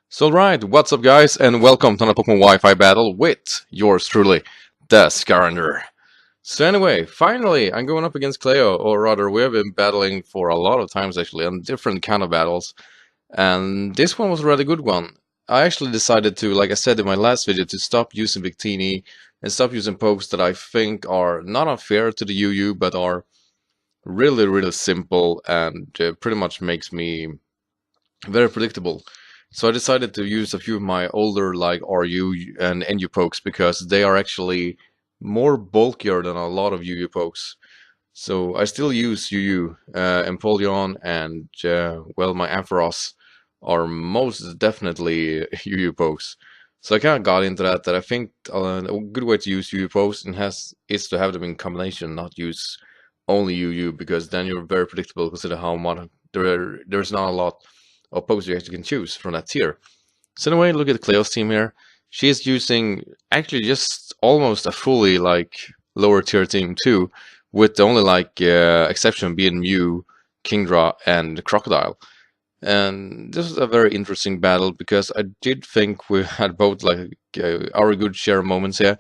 So right, what's up guys, and welcome to another Pokemon Wi-Fi battle with yours truly, the Scavenger. So anyway, finally, I'm going up against Cleo, or rather, we have been battling for a lot of times actually, on different kind of battles, and this one was a really good one. I actually decided to, like I said in my last video, to stop using Victini and stop using pokes that I think are not unfair to the UU, but are really simple and pretty much makes me very predictable. So I decided to use a few of my older like RU and NU pokes because they are actually more bulkier than a lot of UU pokes. So I still use UU, Empoleon and well, my Ampharos are most definitely UU pokes. So I kind of got into that I think a good way to use UU pokes is to have them in combination, not use only UU, because then you're very predictable. Consider how much there's not a lot of pokes you actually can choose from that tier. So anyway, look at Cleo's team here. She's using actually just almost a fully like lower tier team too, with the only like exception being Mew, Kingdra, and Crocodile. And this was a very interesting battle because I did think we had both like our good share of moments here,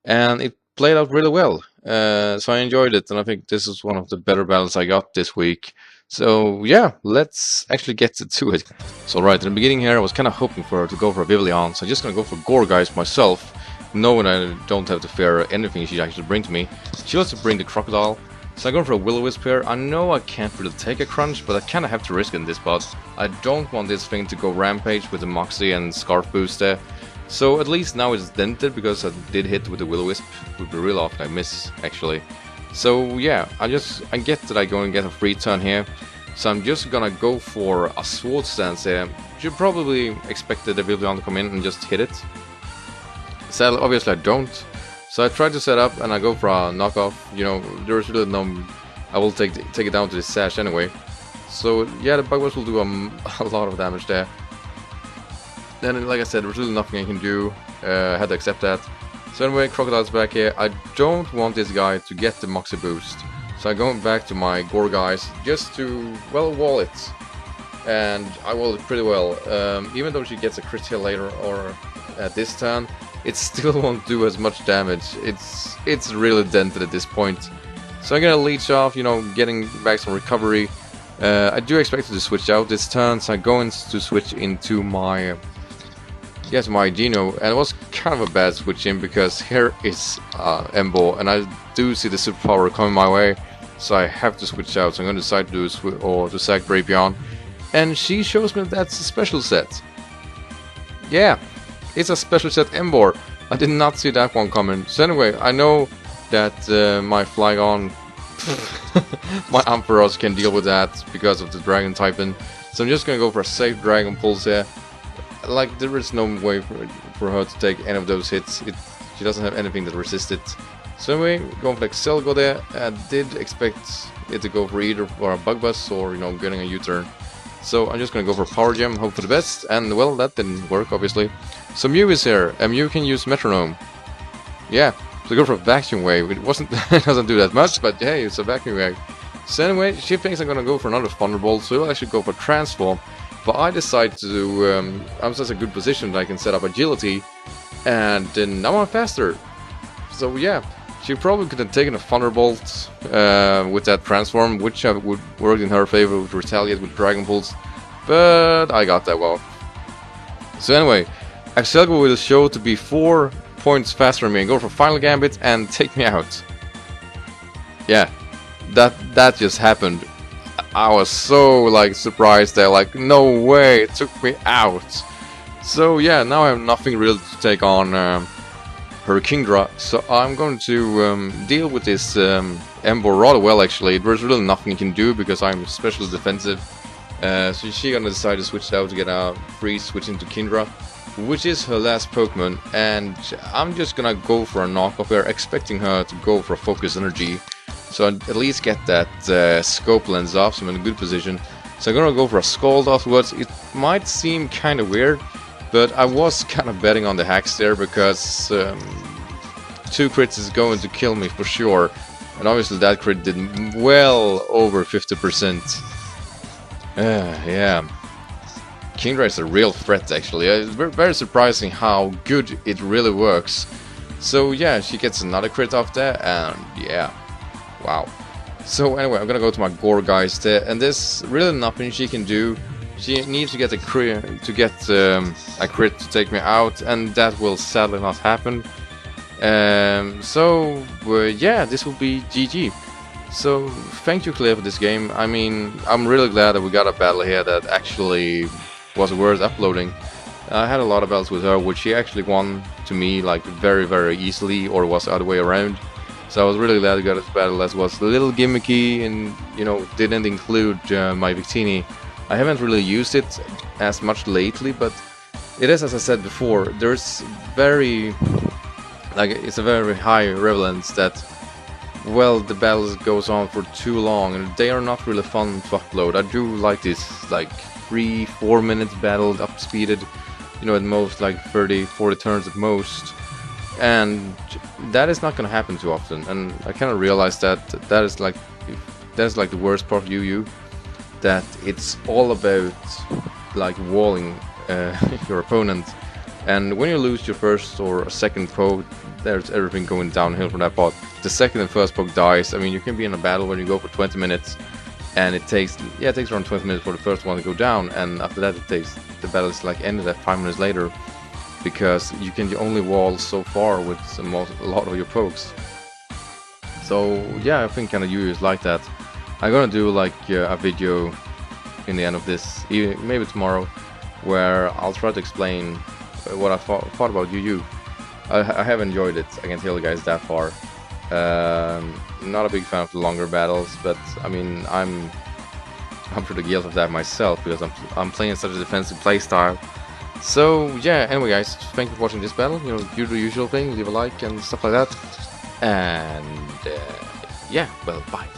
and it played out really well. So I enjoyed it, and I think this is one of the better battles I got this week. So yeah, let's actually get to it. So right, in the beginning here, I was kind of hoping for her to go for a Vivillon, so I'm just gonna go for Gourgeist myself, knowing I don't have to fear anything she actually bring to me. She wants to bring the Crocodile, so I'm going for a Will-O-Wisp here. I know I can't really take a Crunch, but I kind of have to risk it in this spot. I don't want this thing to go Rampage with the Moxie and Scarf boost there. So at least now it's dented because I did hit with the Will-O-Wisp. Would be real often I miss, actually. So yeah, I get that I go and get a free turn here. So I'm just gonna go for a Sword Stance here. You probably expected the Vivillon to come in and just hit it. Sadly, obviously I don't. So I try to set up and I go for a knockoff. You know, there's really no... I will take it down to the Sash anyway. So yeah, the Bug Buzz will do a lot of damage there. Then, like I said, there's really nothing I can do. Had to accept that. So anyway, Crocodile's back here. I don't want this guy to get the Moxie boost. So I'm going back to my Gourgeist just to, well, wall it. And I wall it pretty well. Even though she gets a crit hit later or at this turn, it still won't do as much damage. It's really dented at this point. So I'm gonna leech off, you know, getting back some recovery. I do expect to switch out this turn, so I'm going to switch into my... Yes, my Geno, and it was kind of a bad switch in because here is Embo, and I do see the superpower coming my way, so I have to switch out. So I'm going to decide to do to sack Drapion, and she shows me that's a special set. Yeah, it's a special set Embor. I did not see that one coming. So anyway, I know that my Flygon, my Ampharos can deal with that because of the Dragon typing. So I'm just going to go for a safe Dragon Pulse here. Like, there is no way for her to take any of those hits. She doesn't have anything that resists it. So anyway, going for Excelgo there. I did expect it to go for either for a Bug Buzz or, you know, getting a U-turn. So I'm just gonna go for Power Gem, hope for the best, and well, that didn't work, obviously. So Mew is here, and Mew can use Metronome. Yeah, so go for a Vacuum Wave. It doesn't do that much, but hey, it's a Vacuum Wave. So anyway, she thinks I'm gonna go for another Thunderbolt, so we'll actually go for Transform. But I decide to, I'm such a good position that I can set up Agility, and then now I'm faster. So yeah, she probably could have taken a Thunderbolt with that Transform, which would work in her favor with Retaliate with Dragon Pulse, but I got that well. So anyway, Excelgo will show to be 4 points faster than me and go for Final Gambit and take me out. Yeah, that just happened. I was so like surprised there, like no way, it took me out. So yeah, now I have nothing really to take on her Kingdra, so I'm going to deal with this Ember rather well actually. There's really nothing you can do because I'm especially defensive. So she's gonna decide to switch out to get a free switch into Kingdra, which is her last Pokemon, and I'm just gonna go for a knockoff here, expecting her to go for a Focus Energy. So I'd at least get that scope lens off, so I'm in a good position. So I'm gonna go for a Scald afterwards. It might seem kind of weird, but I was kind of betting on the hacks there because 2 crits is going to kill me for sure. And obviously that crit did well over 50%. Yeah. Kingdra is a real threat actually. It's very surprising how good it really works. So yeah, she gets another crit off there, and yeah, wow. So anyway, I'm gonna go to my Gourgeist there, and there's really nothing she can do. She needs to get a crit to take me out, and that will sadly not happen. Yeah, this will be GG. So thank you, Cleo, for this game. I mean, I'm really glad that we got a battle here that actually was worth uploading. I had a lot of battles with her, which she actually won to me like very easily, or was the other way around. So I was really glad we got this battle that was a little gimmicky and, you know, didn't include my Victini. I haven't really used it as much lately, but it is, as I said before, there's it's a very high relevance that, well, the battles goes on for too long and they are not really fun to upload. I do like this like 3-4 minutes battle up speeded, you know, at most like 30-40 turns at most, and that is not gonna happen too often. And I kind of realized that that is like the worst part of UU, that it's all about like walling your opponent, and when you lose your first or second poke, there's everything going downhill from that part. The second and first poke dies. I mean, you can be in a battle when you go for 20 minutes, and it takes around 20 minutes for the first one to go down, and after that the battle is like ended at 5 minutes later, because you can only wall so far with a lot of your pokes. So yeah, I think kind of UU is like that. I'm gonna do like a video in the end of this, maybe tomorrow, where I'll try to explain what I thought about UU. I have enjoyed it, I can tell you guys that far. Not a big fan of the longer battles, but I mean, I'm pretty guilty of that myself, because I'm playing such a defensive playstyle. So yeah, anyway guys, thank you for watching this battle. You know, do the usual thing, leave a like and stuff like that. And yeah, well, bye.